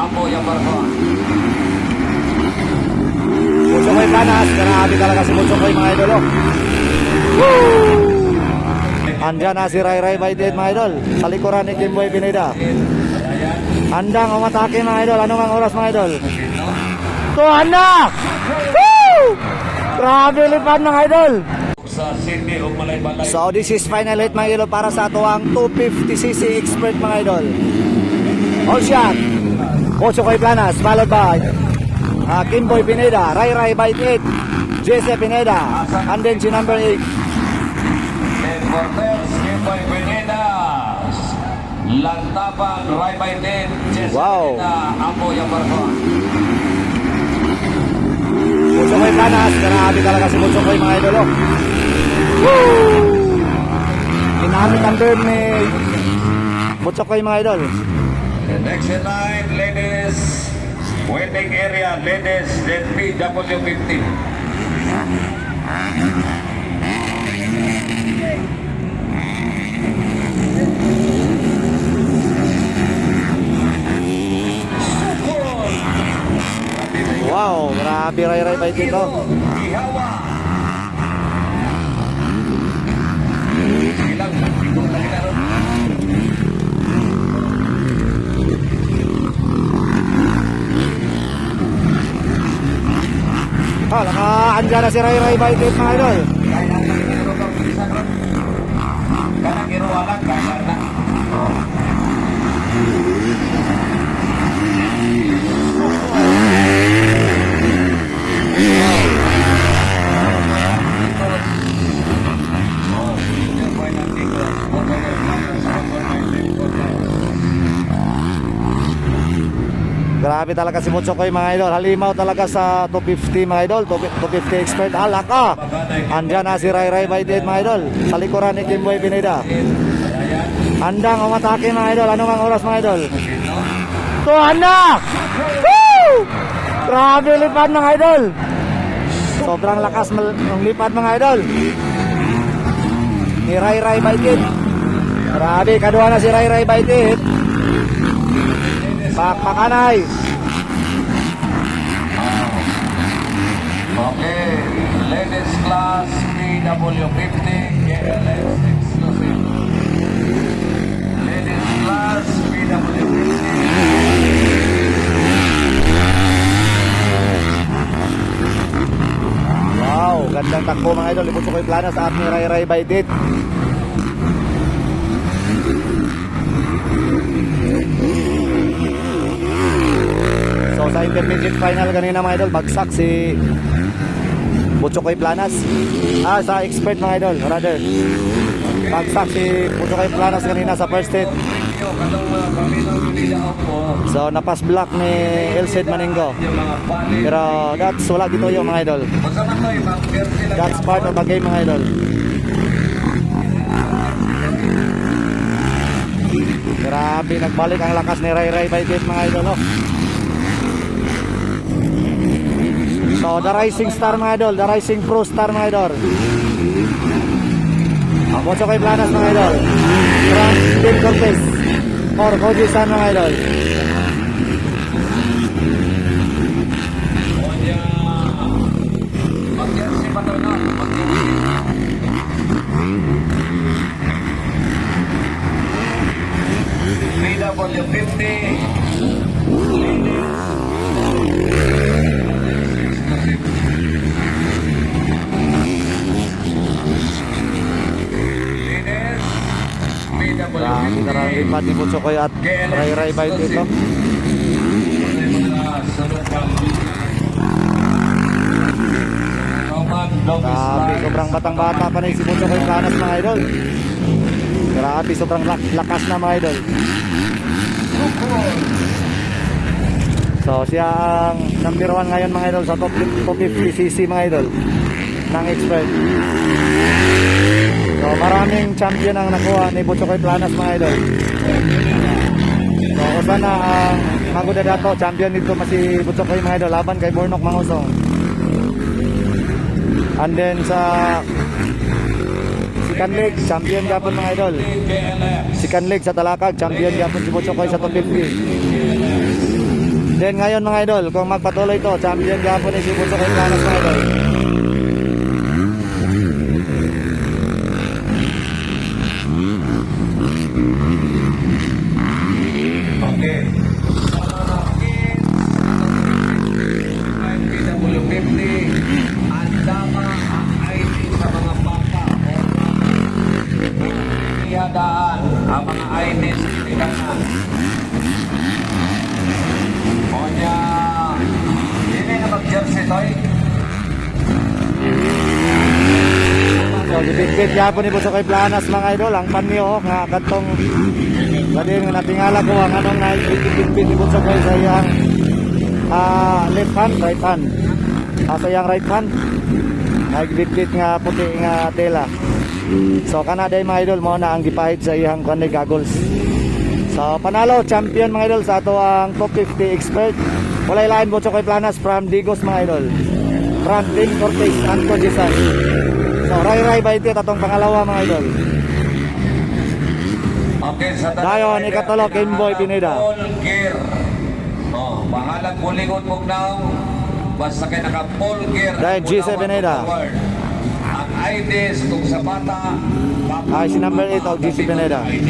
Apo yung barko. Butchokoy Planas, grabe talaga si Butchokoy mga idol. Woo! Andyan na si Ray Ray Baited mga idol, sa likuran ni Kimboy Pineda. Handang umatake mga idol, ano mang oras mga idol? Tuhan na! Woo! Grabe lipad mga idol. Sa Sydney o Malay-Balay. So this is final hit mga idol para sa tuwang 250cc expert mga idol. All shot. Butchokoy Planas, followed by Kimboy Pineda, Ray Ray Baited, Jesse Pineda, and then si number 8. And Cortez, Kimboy Pineda. Lantapan, Ray Baited, Jesse Wow. Pineda, Apo yung barko. Butchokoy Planas, grabe talaga si Butchokoy mga idol. Woo! Ginamit ang turn ni Butchokoy mga idol. The next in line, ladies, waiting area, ladies, ZPW50. Wow, grabe Ray Ray Baited to. Ihawa. Ilang tigong na kinaro. Andyan na si Ray Ray Baited mga idol. Kaya na kinaro ka bisa ron. Kana kiruwalan kaya na. Grabe talaga si Butchokoy mga idol. Halimaw talaga sa 250 mga idol. 250 expert. Alaka. Andyan na si Ray Ray Baited mga idol, sa likuran ni Kimboy Pineda. Handang umatake mga idol, ano mang oras mga idol? Tuhan na! Woo! Grabe lipad mga idol. Sobrang lakas ng lipad mga idol ni Ray Ray Baited. Grabe, kadua na si Ray Ray Baited. Pakpakanay. Okay, ladies class PW50, KLS exclusive. Ladies class PW50. Wow, gandang takbo mga idol. Butchokoy Planas at ni Ray Ray Baited. So sa intermediate final kanina mga idol, bagsak si Butchokoy Planas. Sa expert mga idol, rather. Bagsak si Butchokoy Planas kanina sa first hit. So napas block ni Elcid Maningo. Pero that's wala dito yung mga idol. That's part of the game mga idol. Grabe, nagbalik ang lakas ni Ray Ray Baited mga idol. So the rising star mga idol, the rising pro star mga idol. Ang Butchokoy Planas mga idol, from Team Cortez or Koji-san mga idol. Grabe karang lipat ni Butchokoy at Ray Ray Baited no? Grabe, sobrang batang-bata pa na si Butchokoy Planas mga idol. Grabe, sobrang lakas na mga idol. So siya ang number 1 ngayon mga idol sa top 50cc mga idol ng expert. So maraming champion ang nakuha ni Butchokoy Planas mga idol. So kung sana ang Maguda Dato champion dito si Butchokoy mga idol laban kay Bornok Mangusong. And then sa Sikanlig, champion gapon mga idol. Sikanlig sa Talakag, champion gapon si Butchokoy sa top 50. Then ngayon mga idol, kung magpatuloy to, champion gapon ni si Butchok kay Planas mga idol. Okay. Sa mga kids, 5PW50, ang tama ang ID sa mga papa o iyadaan ang mga ID sa pilihan. O niya, hindi na mag-jersey toy. So, dipit-pit gapon ni Butchok kay Planas mga idol. Ang panyo nga katong dali nga natingala ko ang anong naipit-pit ni Butchok kay sa iyang left hand, right hand. Sa iyang right hand, nagbit-bit nga puti nga tela. So kana day mga idol mo na ang gipahid sa iyang kanay goggles. So panalo champion mga idol sa ato ang top 50 expert. Walay lain Butchok kay Planas from Digos mga idol. From Team Cortez and Cojisan. So Ray ba ito tatong pangalawa mga idol. Okay, sa Dayon, ikatulo, Kimboy Pineda. Full gear. Oh, bahalang bulingon mo na. Basta kayo naka-full gear. Dahil G7 Pineda. Ang IDs kung sa bata. Ay, si number 8 og G7 Pineda. ID.